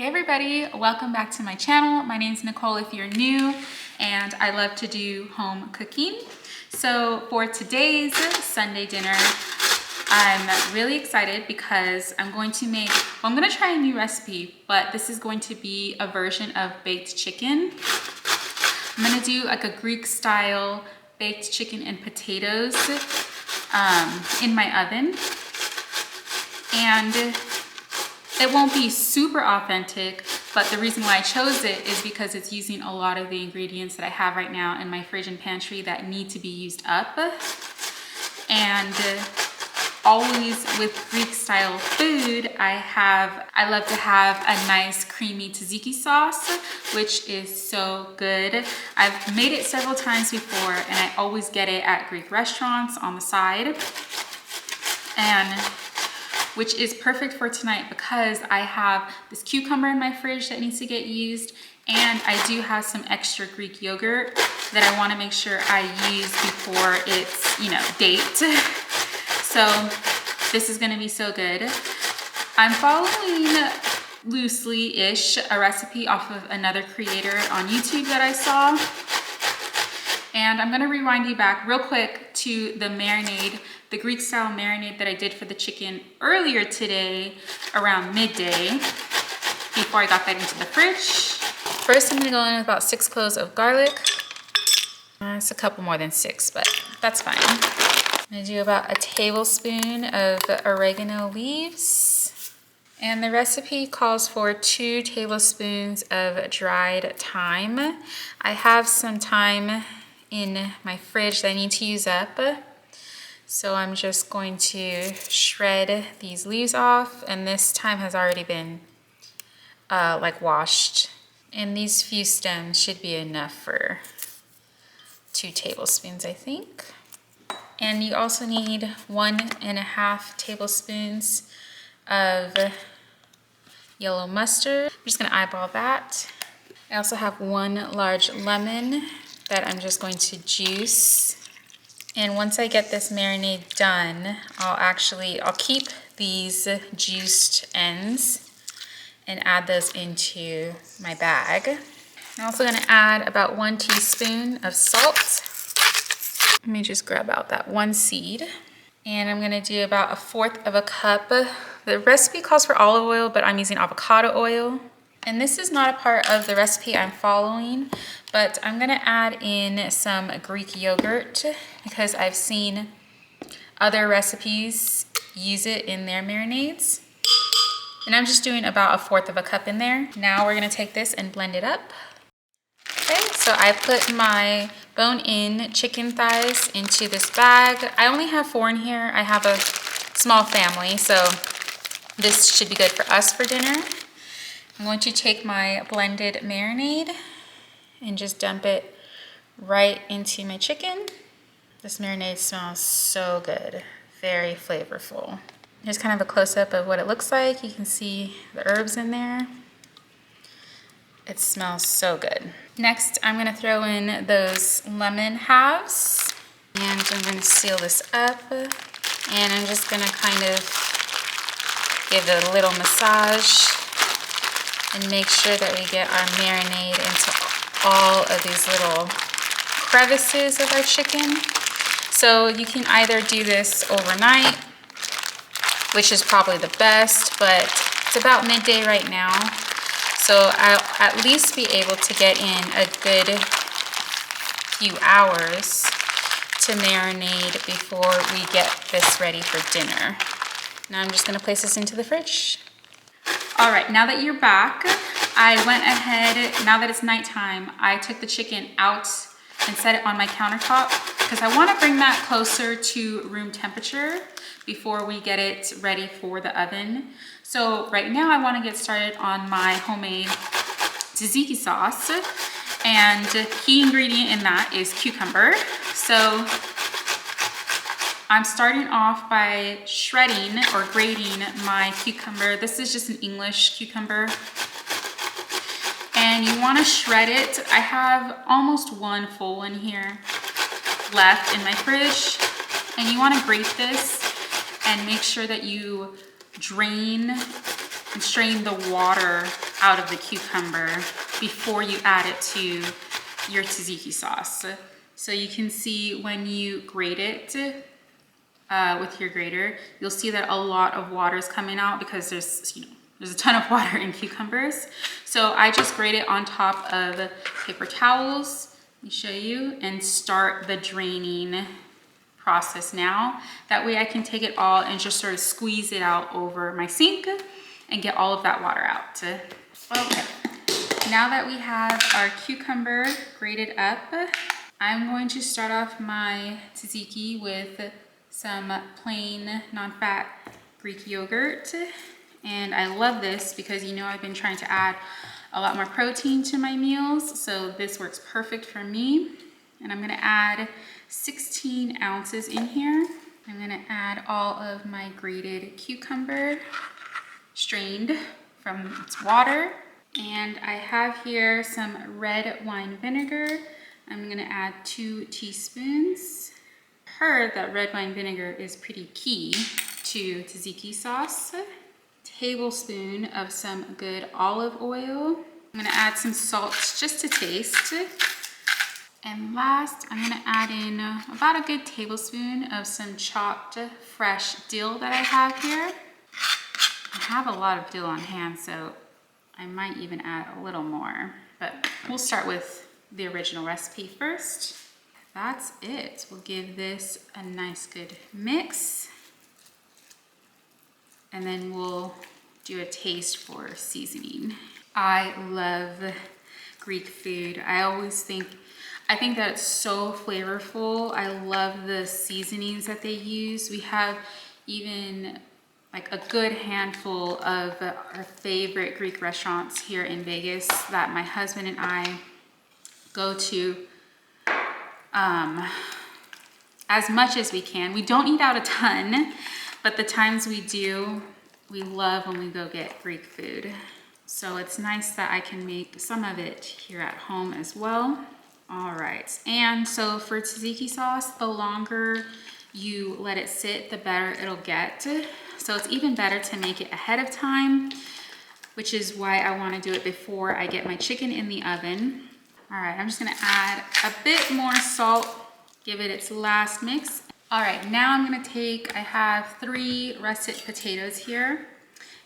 Hey everybody, welcome back to my channel. My name is Nicole if you're new, and I love to do home cooking. So for today's Sunday dinner, I'm really excited because I'm going to try a new recipe, but this is going to be a version of baked chicken. I'm gonna do like a Greek style baked chicken and potatoes in my oven. And it won't be super authentic, but the reason why I chose it is because it's using a lot of the ingredients that I have right now in my fridge and pantry that need to be used up. And always with Greek style food, I love to have a nice creamy tzatziki sauce, which is so good. I've made it several times before, and I always get it at Greek restaurants on the side. And which is perfect for tonight because I have this cucumber in my fridge that needs to get used, and I do have some extra Greek yogurt that I want to make sure I use before it's, baked. So this is going to be so good. I'm following loosely-ish a recipe off of another creator on YouTube that I saw. And I'm gonna rewind you back real quick to the marinade, the Greek style marinade that I did for the chicken earlier today around midday before I got that into the fridge. First, I'm gonna go in with about 6 cloves of garlic. It's a couple more than 6, but that's fine. I'm gonna do about a tablespoon of oregano leaves. And the recipe calls for 2 tablespoons of dried thyme. I have some thyme in my fridge that I need to use up. So I'm just going to shred these leaves off, and this thyme has already been washed. And these few stems should be enough for 2 tablespoons, I think. And you also need 1.5 tablespoons of yellow mustard. I'm just gonna eyeball that. I also have 1 large lemon that I'm just going to juice. And once I get this marinade done, I'll keep these juiced ends and add those into my bag. I'm also gonna add about 1 teaspoon of salt. Let me just grab out that 1 seed. And I'm gonna do about 1/4 of a cup. The recipe calls for olive oil, but I'm using avocado oil. And this is not a part of the recipe I'm following, but I'm gonna add in some Greek yogurt because I've seen other recipes use it in their marinades. And I'm just doing about 1/4 of a cup in there. Now we're gonna take this and blend it up. Okay, so I put my bone-in chicken thighs into this bag. I only have 4 in here. I have a small family, so this should be good for us for dinner. I'm going to take my blended marinade and just dump it right into my chicken. This marinade smells so good, very flavorful. Here's kind of a close-up of what it looks like. You can see the herbs in there. It smells so good. Next, I'm gonna throw in those lemon halves, and I'm gonna seal this up. And I'm just gonna kind of give it a little massage and make sure that we get our marinade into all of these little crevices of our chicken. So you can either do this overnight, which is probably the best, but it's about midday right now. So I'll at least be able to get in a good few hours to marinate before we get this ready for dinner. Now I'm just gonna place this into the fridge. All right, now that you're back, I went ahead, now that it's nighttime, I took the chicken out and set it on my countertop because I want to bring that closer to room temperature before we get it ready for the oven. So right now I want to get started on my homemade tzatziki sauce, and the key ingredient in that is cucumber. So I'm starting off by shredding or grating my cucumber. This is just an English cucumber. And you want to shred it. I have almost 1 full one here left in my fridge. And you want to grate this and make sure that you drain and strain the water out of the cucumber before you add it to your tzatziki sauce. So you can see when you grate it with your grater, you'll see that a lot of water is coming out because there's a ton of water in cucumbers. So I just grate it on top of paper towels, let me show you, and start the draining process now. That way I can take it all and just sort of squeeze it out over my sink and get all of that water out. Okay, now that we have our cucumber grated up, I'm going to start off my tzatziki with some plain non-fat Greek yogurt. And I love this because I've been trying to add a lot more protein to my meals, so this works perfect for me. And I'm gonna add 16 ounces in here. I'm gonna add all of my grated cucumber, strained from its water. And I have here some red wine vinegar. I'm gonna add 2 teaspoons. Heard that red wine vinegar is pretty key to tzatziki sauce. Tablespoon of some good olive oil. I'm gonna add some salt just to taste. And last, I'm gonna add in about a good tablespoon of some chopped fresh dill that I have here. I have a lot of dill on hand, so I might even add a little more, but we'll start with the original recipe first. That's it. We'll give this a nice good mix. And then we'll do a taste for seasoning. I love Greek food. I think that it's so flavorful. I love the seasonings that they use. We have even like a good handful of our favorite Greek restaurants here in Vegas that my husband and I go to as much as we can. We don't eat out a ton, but the times we do, we love when we go get Greek food. So it's nice that I can make some of it here at home as well. All right, and so for tzatziki sauce, the longer you let it sit, the better it'll get. So it's even better to make it ahead of time, which is why I want to do it before I get my chicken in the oven. All right, I'm just gonna add a bit more salt, give it its last mix. All right, now I'm gonna I have 3 russet potatoes here,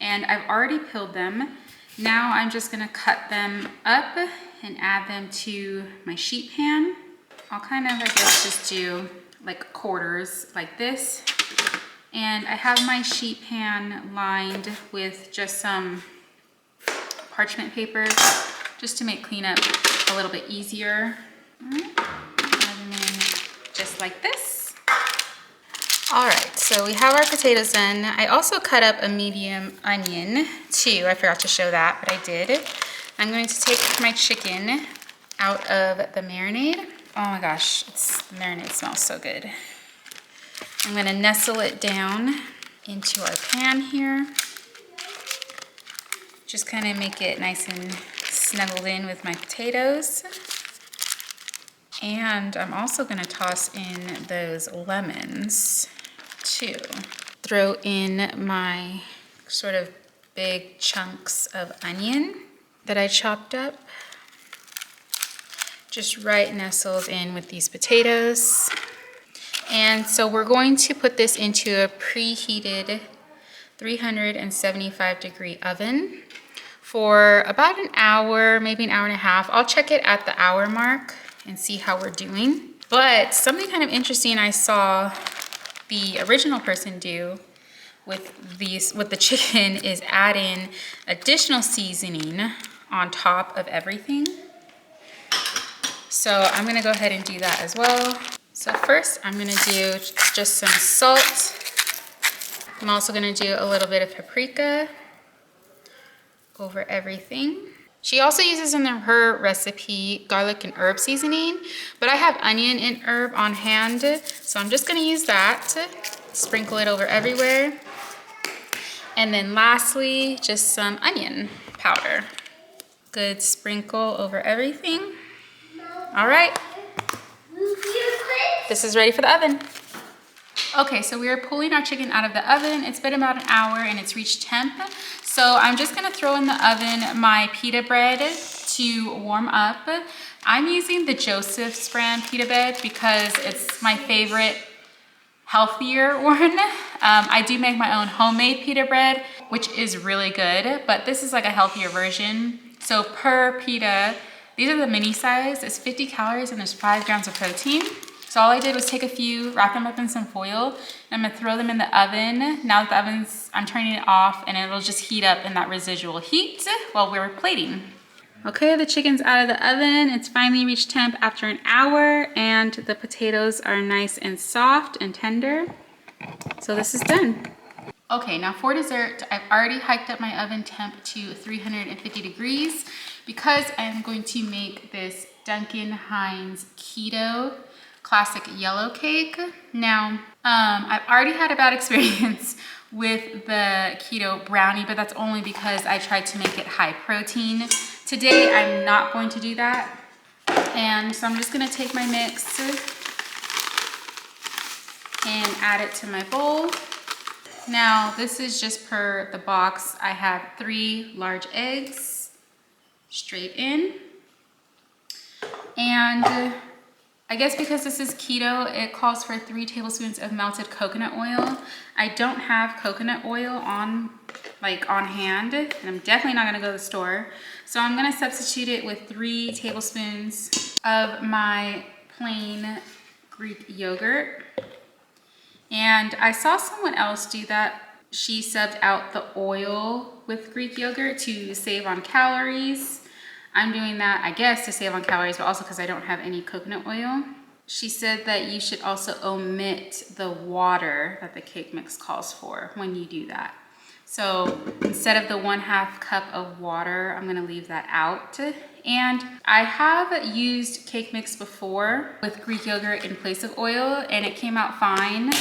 and I've already peeled them. Now I'm just gonna cut them up and add them to my sheet pan. I'll kind of, I guess, just do like quarters like this. And I have my sheet pan lined with just some parchment paper, just to make cleanup a little bit easier. All right. And then just like this. All right, so we have our potatoes done. I also cut up a medium onion too. I forgot to show that, but I did. I'm going to take my chicken out of the marinade. Oh my gosh, the marinade smells so good. I'm gonna nestle it down into our pan here. Just kind of make it nice and snuggled in with my potatoes. And I'm also gonna toss in those lemons too. Throw in my sort of big chunks of onion that I chopped up. Just right nestled in with these potatoes. And so we're going to put this into a preheated 375-degree oven for about an hour, maybe an hour and a half. I'll check it at the hour mark and see how we're doing. But something kind of interesting I saw the original person do with the chicken is add in additional seasoning on top of everything. So I'm gonna go ahead and do that as well. So first I'm gonna do just some salt. I'm also gonna do a little bit of paprika over everything. She also uses in her recipe garlic and herb seasoning, but I have onion and herb on hand, so I'm just gonna use that. Sprinkle it over everywhere. And then lastly, just some onion powder. Good sprinkle over everything. All right, this is ready for the oven. Okay, so we are pulling our chicken out of the oven. It's been about an hour and it's reached temp. So I'm just gonna throw in the oven my pita bread to warm up. I'm using the Joseph's brand pita bread because it's my favorite healthier one. I do make my own homemade pita bread, which is really good, but this is like a healthier version. So per pita, these are the mini size, it's 50 calories and there's 5 grams of protein. So all I did was take a few, wrap them up in some foil, and I'm gonna throw them in the oven. Now that the oven's, I'm turning it off and it'll just heat up in that residual heat while we're plating. Okay, the chicken's out of the oven. It's finally reached temp after an hour and the potatoes are nice and soft and tender. So this is done. Okay, now for dessert, I've already hiked up my oven temp to 350 degrees because I'm going to make this Duncan Hines Keto Classic Yellow Cake. Now, I've already had a bad experience with the keto brownie, but that's only because I tried to make it high protein. Today, I'm not going to do that. And so I'm just gonna take my mix and add it to my bowl. Now, this is just per the box. I have 3 large eggs straight in. And I guess because this is keto, it calls for 3 tablespoons of melted coconut oil. I don't have coconut oil on hand, and I'm definitely not gonna go to the store. So I'm gonna substitute it with 3 tablespoons of my plain Greek yogurt. And I saw someone else do that. She subbed out the oil with Greek yogurt to save on calories. I'm doing that, I guess, to save on calories, but also because I don't have any coconut oil. She said that you should also omit the water that the cake mix calls for when you do that. So instead of the 1/2 cup of water, I'm gonna leave that out. And I have used cake mix before with Greek yogurt in place of oil, and it came out fine.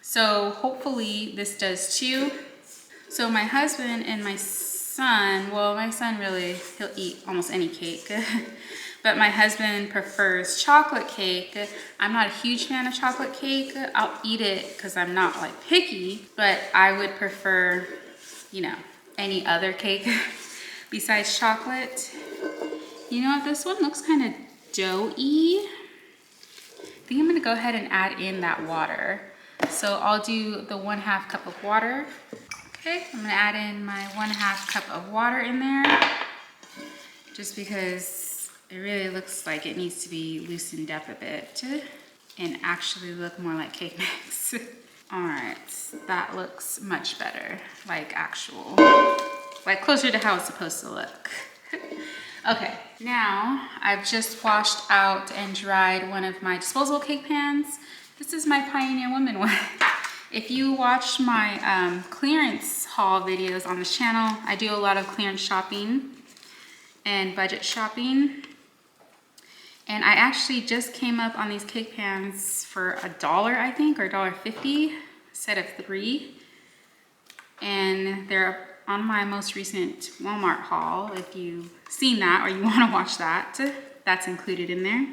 So hopefully this does too. So my husband and my son, well, my son really, he'll eat almost any cake. But my husband prefers chocolate cake. I'm not a huge fan of chocolate cake. I'll eat it because I'm not like picky, but I would prefer, you know, any other cake besides chocolate. You know what, this one looks kind of doughy. I think I'm gonna go ahead and add in that water. So I'll do the 1/2 cup of water. Okay, I'm gonna add in my 1/2 cup of water in there, just because it really looks like it needs to be loosened up a bit and actually look more like cake mix. All right, that looks much better, like closer to how it's supposed to look. Okay, now I've just washed out and dried one of my disposable cake pans. This is my Pioneer Woman one. If you watch my clearance haul videos on this channel, I do a lot of clearance shopping and budget shopping. And I actually just came up on these cake pans for $1, I think, or $1.50, a set of 3. And they're on my most recent Walmart haul. If you've seen that or you want to watch that, that's included in there.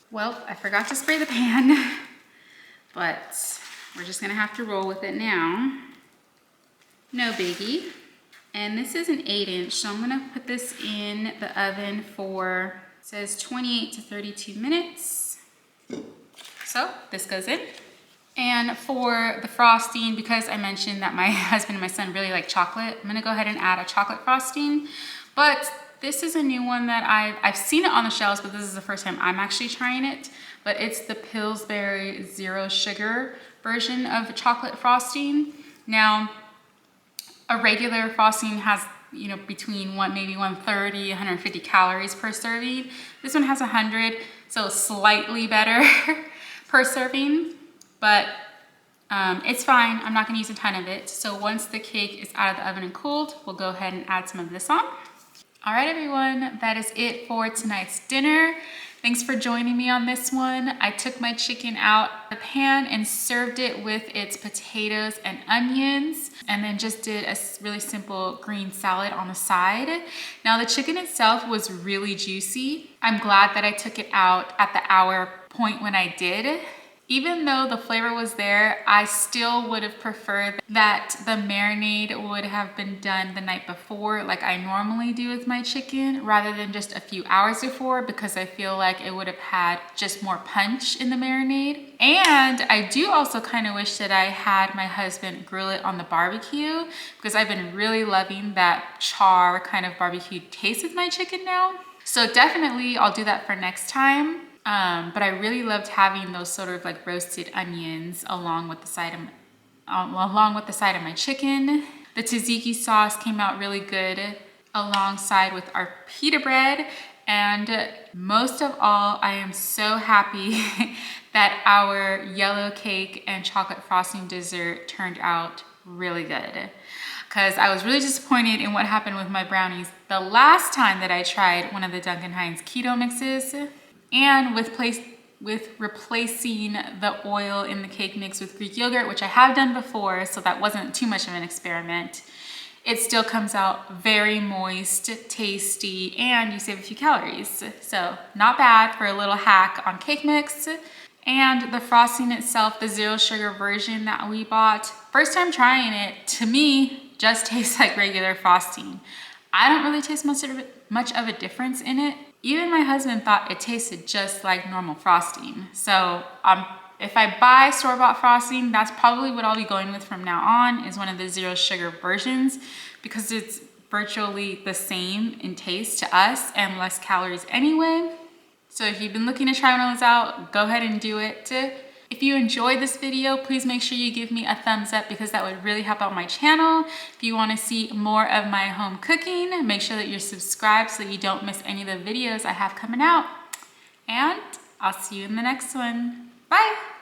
Well, I forgot to spray the pan, but we're just gonna have to roll with it now. No biggie. And this is an 8-inch, so I'm gonna put this in the oven for, it says 28 to 32 minutes. So this goes in. And for the frosting, because I mentioned that my husband and my son really like chocolate, I'm gonna go ahead and add a chocolate frosting. But this is a new one that I've seen it on the shelves, but this is the first time I'm actually trying it. But it's the Pillsbury Zero Sugar version of the chocolate frosting. Now, a regular frosting has, you know, between maybe 130, 150 calories per serving. This one has 100, so slightly better per serving, but it's fine. I'm not gonna use a ton of it. So once the cake is out of the oven and cooled, we'll go ahead and add some of this on. All right, everyone, that is it for tonight's dinner. Thanks for joining me on this one. I took my chicken out of the pan and served it with its potatoes and onions, and then just did a really simple green salad on the side. Now the chicken itself was really juicy. I'm glad that I took it out at the hour point when I did. Even though the flavor was there, I still would have preferred that the marinade would have been done the night before, like I normally do with my chicken, rather than just a few hours before, because I feel like it would have had just more punch in the marinade. And I do also kind of wish that I had my husband grill it on the barbecue, because I've been really loving that char kind of barbecue taste with my chicken now. So definitely I'll do that for next time. But I really loved having those sort of like roasted onions along with the side of my chicken. The tzatziki sauce came out really good alongside with our pita bread. And most of all, I am so happy that our yellow cake and chocolate frosting dessert turned out really good, because I was really disappointed in what happened with my brownies the last time that I tried one of the Duncan Hines keto mixes. And with replacing the oil in the cake mix with Greek yogurt, which I have done before, so that wasn't too much of an experiment, it still comes out very moist, tasty, and you save a few calories. So not bad for a little hack on cake mix. And the frosting itself, the zero sugar version that we bought, first time trying it, to me, just tastes like regular frosting. I don't really taste much of a difference in it. Even my husband thought it tasted just like normal frosting. So if I buy store-bought frosting, that's probably what I'll be going with from now on, is one of the zero sugar versions, because it's virtually the same in taste to us and less calories anyway. So if you've been looking to try one of those out, go ahead and do it. If you enjoyed this video, please make sure you give me a thumbs up, because that would really help out my channel. If you want to see more of my home cooking, make sure that you're subscribed so that you don't miss any of the videos I have coming out. And I'll see you in the next one. Bye!